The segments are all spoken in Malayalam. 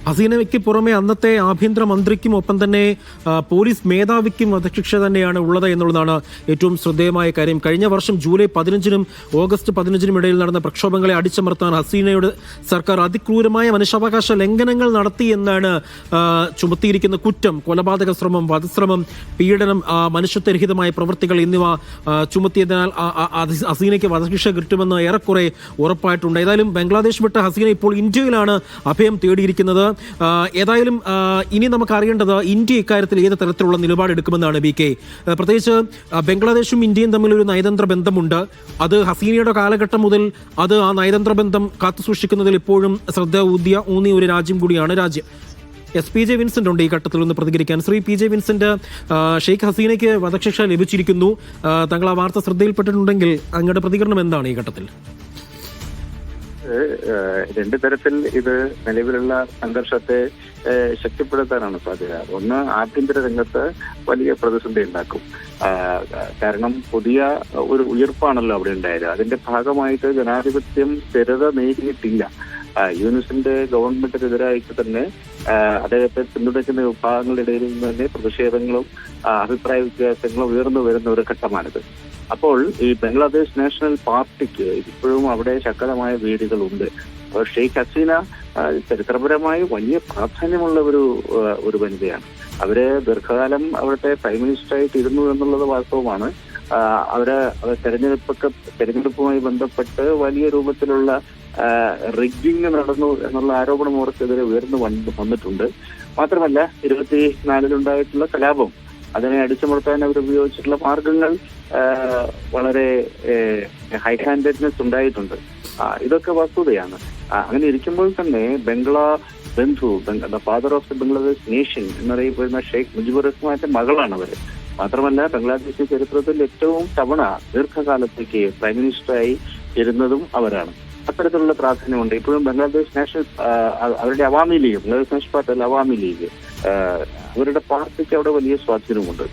ഹസീനയ്ക്ക് പുറമെ അന്നത്തെ ആഭ്യന്തരമന്ത്രിക്കും ഒപ്പം തന്നെ പോലീസ് മേധാവിക്കും വധശിക്ഷ തന്നെയാണ് ഉള്ളത് എന്നുള്ളതാണ് ഏറ്റവും ശ്രദ്ധേയമായ കാര്യം. കഴിഞ്ഞ വർഷം ജൂലൈ 15-നും ഓഗസ്റ്റ് 15-നും ഇടയിൽ നടന്ന പ്രക്ഷോഭങ്ങളെ അടിച്ചമർത്താൻ ഹസീനയുടെ സർക്കാർ അതിക്രൂരമായ മനുഷ്യാവകാശ ലംഘനങ്ങൾ നടത്തി എന്നാണ് ചുമത്തിയിരിക്കുന്ന കുറ്റം. കൊലപാതക ശ്രമം, വധശ്രമം, പീഡനം, മനുഷ്യത്വരഹിതമായ പ്രവൃത്തികൾ എന്നിവ ചുമത്തിയതിനാൽ ഹസീനയ്ക്ക് വധശിക്ഷ കിട്ടുമെന്ന് ഏറെക്കുറെ ഉറപ്പായിട്ടുണ്ട്. ഏതായാലും ബംഗ്ലാദേശ് വിട്ട ഹസീന ഇപ്പോൾ ഇന്ത്യയിലാണ് അഭയം തേടിയിരിക്കുന്നത്. ഏതായാലും ഇനി നമുക്ക് അറിയേണ്ടത് ഇന്ത്യ ഇക്കാര്യത്തിൽ ഏത് തരത്തിലുള്ള നിലപാടെടുക്കുമെന്നാണ് ബി കെ. പ്രത്യേകിച്ച് ബംഗ്ലാദേശും ഇന്ത്യയും തമ്മിൽ ഒരു നയതന്ത്ര ബന്ധമുണ്ട്. അത് ഹസീനയുടെ കാലഘട്ടം മുതൽ അത് ആ നയതന്ത്ര ബന്ധം കാത്തുസൂക്ഷിക്കുന്നതിൽ ഇപ്പോഴും ശ്രദ്ധ ഊന്നിയ ഒരു രാജ്യം കൂടിയാണ് രാജ്യം. പി ജെ വിൻസെന്റ് ഉണ്ട് ഈ ഘട്ടത്തിൽ ഒന്ന് പ്രതികരിക്കാൻ. ശ്രീ പി ജെ വിൻസെന്റ്, ഷെയ്ഖ് ഹസീനയ്ക്ക് വധശിക്ഷ ലഭിച്ചിരിക്കുന്നു. താങ്കൾ ആ വാർത്ത ശ്രദ്ധയിൽപ്പെട്ടിട്ടുണ്ടെങ്കിൽ അങ്ങയുടെ പ്രതികരണം എന്താണ് ഈ ഘട്ടത്തിൽ? രണ്ട് തരത്തിൽ ഇത് നിലവിലുള്ള സംഘർഷത്തെ ശക്തിപ്പെടുത്താനാണ് സാധ്യത. ഒന്ന്, ആഭ്യന്തര രംഗത്ത് വലിയ പ്രതിസന്ധി ഉണ്ടാക്കും. കാരണം പുതിയ ഒരു ഉയർപ്പാണല്ലോ അവിടെ ഉണ്ടായത്. അതിന്റെ ഭാഗമായിട്ട് ജനാധിപത്യം സ്ഥിരത നേടിയിട്ടില്ല. യൂനുസിന്റെ ഗവൺമെന്റിനെതിരായിട്ട് തന്നെ അദ്ദേഹത്തെ പിന്തുണയ്ക്കുന്ന വിഭാഗങ്ങളുടെ ഇടയിൽ നിന്ന് തന്നെ പ്രതിഷേധങ്ങളും അഭിപ്രായ വ്യത്യാസങ്ങളും ഉയർന്നു വരുന്ന ഒരു ഘട്ടമാണിത്. അപ്പോൾ ഈ ബംഗ്ലാദേശ് നാഷണൽ പാർട്ടിക്ക് ഇപ്പോഴും അവിടെ ശക്തമായ വേദികളുണ്ട്. അപ്പോൾ ഷെയ്ഖ് ഹസീന ചരിത്രപരമായി വലിയ പ്രാധാന്യമുള്ള ഒരു വനിതയാണ്. അവര് ദീർഘകാലം അവിടുത്തെ പ്രൈം മിനിസ്റ്ററായിട്ട് ഇരുന്നു എന്നുള്ളത് വാസ്തവമാണ്. തെരഞ്ഞെടുപ്പുമായി ബന്ധപ്പെട്ട് വലിയ രൂപത്തിലുള്ള റിഗ്ഗിങ് നടന്നു എന്നുള്ള ആരോപണം അവർക്കെതിരെ ഉയർന്നു വന്നിട്ടുണ്ട്. മാത്രമല്ല 24-ലുണ്ടായിട്ടുള്ള കലാപം, അതിനെ അടിച്ചമർത്താൻ അവർ ഉപയോഗിച്ചിട്ടുള്ള മാർഗങ്ങൾ വളരെ ഹൈ ഹാൻഡഡ്നെസ് ഉണ്ടായിട്ടുണ്ട്. ഇതൊക്കെ വസ്തുതയാണ്. അങ്ങനെ ഇരിക്കുമ്പോൾ തന്നെ the father of the Bangladesh nation എന്നറിയപ്പെടുന്ന ഷെയ്ഖ് മുജിബുർ റഹ്മാന്റെ മകളാണ് അവര്. മാത്രമല്ല ബംഗ്ലാദേശ് ചരിത്രത്തിൽ ഏറ്റവും തവണ ദീർഘകാലത്തേക്ക് പ്രൈം മിനിസ്റ്ററായി ഇരുന്നതും അവരാണ്. അത്തരത്തിലുള്ള പ്രാധാന്യമുണ്ട്. ഇപ്പോഴും ബംഗ്ലാദേശ് നാഷണൽ അവരുടെ Awami league, Bangladesh national party അല്ല അവാമി ലീഗ്, അവരുടെ പാർട്ടിക്ക് അവിടെ വലിയ സ്വാധീനമുണ്ട്.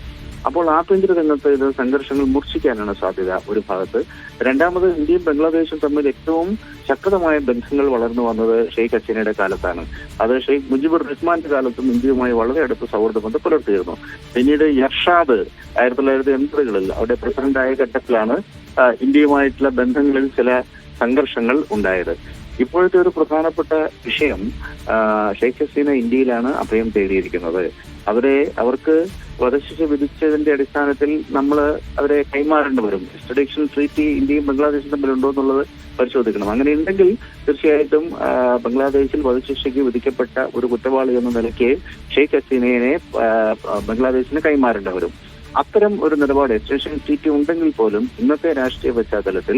അപ്പോൾ ആഭ്യന്തര രംഗത്ത് ഇത് സംഘർഷങ്ങൾ മൂർച്ഛിക്കാനാണ് സാധ്യത ഒരു ഭാഗത്ത്. രണ്ടാമത്, ഇന്ത്യയും ബംഗ്ലാദേശും തമ്മിൽ ഏറ്റവും ശക്തമായ ബന്ധങ്ങൾ വളർന്നു വന്നത് ഷെയ്ഖ് ഹസീനയുടെ കാലത്താണ്. അത് ഷെയ്ഖ് മുജിബുർ റഹ്മാന്റെ കാലത്തും ഇന്ത്യയുമായി വളരെ അടുത്ത സൗഹൃദ ബന്ധം പുലർത്തിയിരുന്നു. പിന്നീട് യർഷാദ് 1980-കളിൽ അവിടെ പ്രസിഡന്റായ ഘട്ടത്തിലാണ് ഇന്ത്യയുമായിട്ടുള്ള ബന്ധങ്ങളിൽ ചില സംഘർഷങ്ങൾ ഉണ്ടായത്. ഇപ്പോഴത്തെ ഒരു പ്രധാനപ്പെട്ട വിഷയം, ഷെയ്ഖ് ഹസീന ഇന്ത്യയിലാണ് അഭയം തേടിയിരിക്കുന്നത്. അവർക്ക് വധശിക്ഷ വിധിച്ചതിന്റെ അടിസ്ഥാനത്തിൽ നമ്മൾ അവരെ കൈമാറേണ്ടി വരും. എക്സ്ട്രഡിഷൻ ട്രീറ്റി ഇന്ത്യയും ബംഗ്ലാദേശും തമ്മിലുണ്ടോ എന്നുള്ളത് പരിശോധിക്കണം. അങ്ങനെ ഉണ്ടെങ്കിൽ തീർച്ചയായിട്ടും ബംഗ്ലാദേശിൽ വധശിക്ഷയ്ക്ക് വിധിക്കപ്പെട്ട ഒരു കുറ്റവാളി എന്ന നിലയ്ക്ക് ഷെയ്ഖ് ഹസീനയെ ബംഗ്ലാദേശിന് കൈമാറേണ്ടി വരും. അത്തരം ഒരു നിലപാട് എക്സ്റ്റൻഷൻ ട്രീറ്റി ഉണ്ടെങ്കിൽ പോലും ഇന്നത്തെ രാഷ്ട്രീയ പശ്ചാത്തലത്തിൽ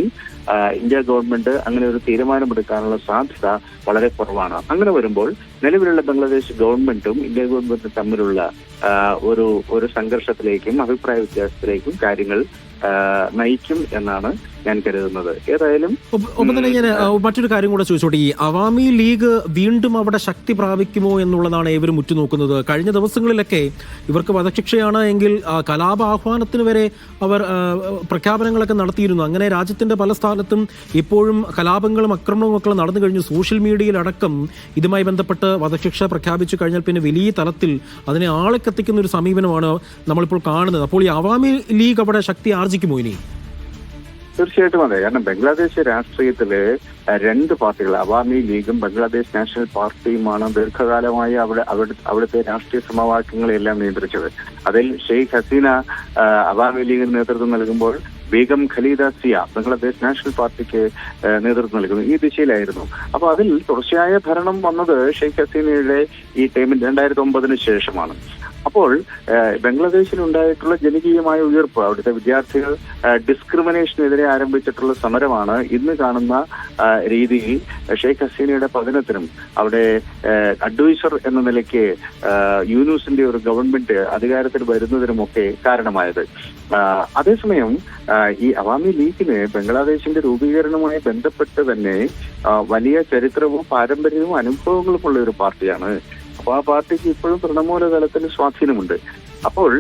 ഇന്ത്യ ഗവൺമെന്റ് അങ്ങനെ ഒരു തീരുമാനമെടുക്കാനുള്ള സാധ്യത വളരെ കുറവാണ്. അങ്ങനെ വരുമ്പോൾ നിലവിലുള്ള ബംഗ്ലാദേശ് ഗവൺമെന്റും ഇന്ത്യ ഗവൺമെന്റും തമ്മിലുള്ള ഒരു സംഘർഷത്തിലേക്കും അഭിപ്രായ വ്യത്യാസത്തിലേക്കും കാര്യങ്ങൾ നയിക്കും എന്നാണ് ഞാൻ കരുതുന്നത്. ഏതായാലും ഒപ്പം തന്നെ ഞാൻ മറ്റൊരു കാര്യം കൂടെ ചോദിച്ചോട്ടെ, ഈ അവാമി ലീഗ് വീണ്ടും അവിടെ ശക്തി പ്രാപിക്കുമോ എന്നുള്ളതാണ് ഇവരും ഉറ്റുനോക്കുന്നത്. കഴിഞ്ഞ ദിവസങ്ങളിലൊക്കെ ഇവർക്ക് വധശിക്ഷയാണ് എങ്കിൽ കലാപ ആഹ്വാനത്തിന് വരെ അവർ പ്രഖ്യാപനങ്ങളൊക്കെ നടത്തിയിരുന്നു. അങ്ങനെ രാജ്യത്തിന്റെ പല സ്ഥലത്തും ഇപ്പോഴും കലാപങ്ങളും അക്രമങ്ങളും ഒക്കെ നടന്നു കഴിഞ്ഞു. സോഷ്യൽ മീഡിയയിലടക്കം ഇതുമായി ബന്ധപ്പെട്ട് വധശിക്ഷ പ്രഖ്യാപിച്ചു കഴിഞ്ഞാൽ പിന്നെ വലിയ തലത്തിൽ അതിനെ ആളെക്കത്തിക്കുന്ന ഒരു സമീപനമാണ് നമ്മളിപ്പോൾ കാണുന്നത്. അപ്പോൾ ഈ അവാമി ലീഗ് അവിടെ ശക്തി ആർജിക്കുമോ ഇനി? തീർച്ചയായിട്ടും അതെ. കാരണം ബംഗ്ലാദേശ് രാഷ്ട്രീയത്തില് രണ്ട് പാർട്ടികൾ, അവാമി ലീഗും ബംഗ്ലാദേശ് നാഷണൽ പാർട്ടിയുമാണ് ദീർഘകാലമായി അവിടുത്തെ രാഷ്ട്രീയ സമവാക്യങ്ങളെല്ലാം നിയന്ത്രിച്ചത്. അതിൽ ഷെയ്ഖ് ഹസീന അവാമി ലീഗിന് നേതൃത്വം നൽകുമ്പോൾ ബീഗം ഖലീദ സിയ ബംഗ്ലാദേശ് നാഷണൽ പാർട്ടിക്ക് നേതൃത്വം നൽകുന്നു. ഈ ദിശയിലായിരുന്നു. അപ്പൊ അതിൽ തുടർച്ചയായ ഭരണം വന്നത് ഷെയ്ഖ് ഹസീനയുടെ ഈ ടൈമിൽ 2009 ശേഷമാണ്. അപ്പോൾ ബംഗ്ലാദേശിലുണ്ടായിട്ടുള്ള ജനകീയമായ ഉയർപ്പ്, അവിടുത്തെ വിദ്യാർത്ഥികൾ ഡിസ്ക്രിമിനേഷനെതിരെ ആരംഭിച്ചിട്ടുള്ള സമരമാണ് ഇന്ന് കാണുന്ന രീതിയിൽ ഷെയ്ഖ് ഹസീനയുടെ പതനത്തിനും അവിടെ അഡ്വൈസർ എന്ന നിലയ്ക്ക് യൂനുസിന്റെ ഒരു ഗവൺമെന്റ് അധികാരത്തിൽ വരുന്നതിനുമൊക്കെ കാരണമായത്. അതേസമയം ഈ അവാമി ലീഗിന് ബംഗ്ലാദേശിന്റെ രൂപീകരണവുമായി ബന്ധപ്പെട്ട് തന്നെ വലിയ ചരിത്രവും പാരമ്പര്യവും അനുഭവങ്ങളും ഉള്ള ഒരു പാർട്ടിയാണ്. അപ്പൊ ആ പാർട്ടിക്ക് ഇപ്പോഴും തൃണമൂല തലത്തിൽ സ്വാധീനമുണ്ട്. അപ്പോൾ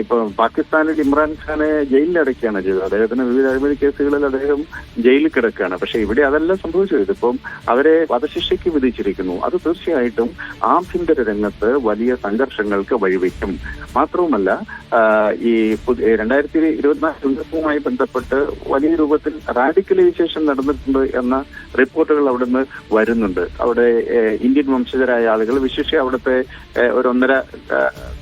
ഇപ്പൊ പാകിസ്ഥാനിൽ ഇമ്രാൻഖാനെ ജയിലിലടക്കുകയാണ് ചെയ്തത്. അദ്ദേഹത്തിന് വിവിധ അഴിമതി കേസുകളിൽ അദ്ദേഹം ജയിലിൽ കിടക്കുകയാണ്. പക്ഷെ ഇവിടെ അതല്ല സംഭവിച്ചത്. ഇതിപ്പം അവരെ വധശിക്ഷയ്ക്ക് വിധിച്ചിരിക്കുന്നു. അത് തീർച്ചയായിട്ടും ആഭ്യന്തര രംഗത്ത് വലിയ സംഘർഷങ്ങൾക്ക് വഴിവെക്കും. മാത്രവുമല്ല, ഈ 2024 തെരഞ്ഞെടുപ്പുമായി ബന്ധപ്പെട്ട് വലിയ രൂപത്തിൽ റാഡിക്കലൈസേഷൻ നടന്നിട്ടുണ്ട് എന്ന റിപ്പോർട്ടുകൾ അവിടുന്ന് വരുന്നുണ്ട്. അവിടെ ഇന്ത്യൻ വംശജരായ ആളുകൾ, വിശേഷിച്ച് അവിടുത്തെ 1.5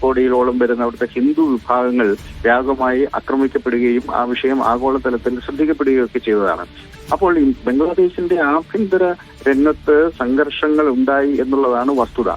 കോടിയോളം വരുന്ന അവിടുത്തെ ഹിന്ദു വിഭാഗങ്ങൾ വ്യാപകമായി ആക്രമിക്കപ്പെടുകയും ആ വിഷയം ആഗോളതലത്തിൽ ശ്രദ്ധിക്കപ്പെടുകയും ഒക്കെ ചെയ്തതാണ്. അപ്പോൾ ഈ ബംഗ്ലാദേശിന്റെ ആഭ്യന്തര രംഗത്ത് സംഘർഷങ്ങൾ ഉണ്ടായി എന്നുള്ളതാണ് വസ്തുത.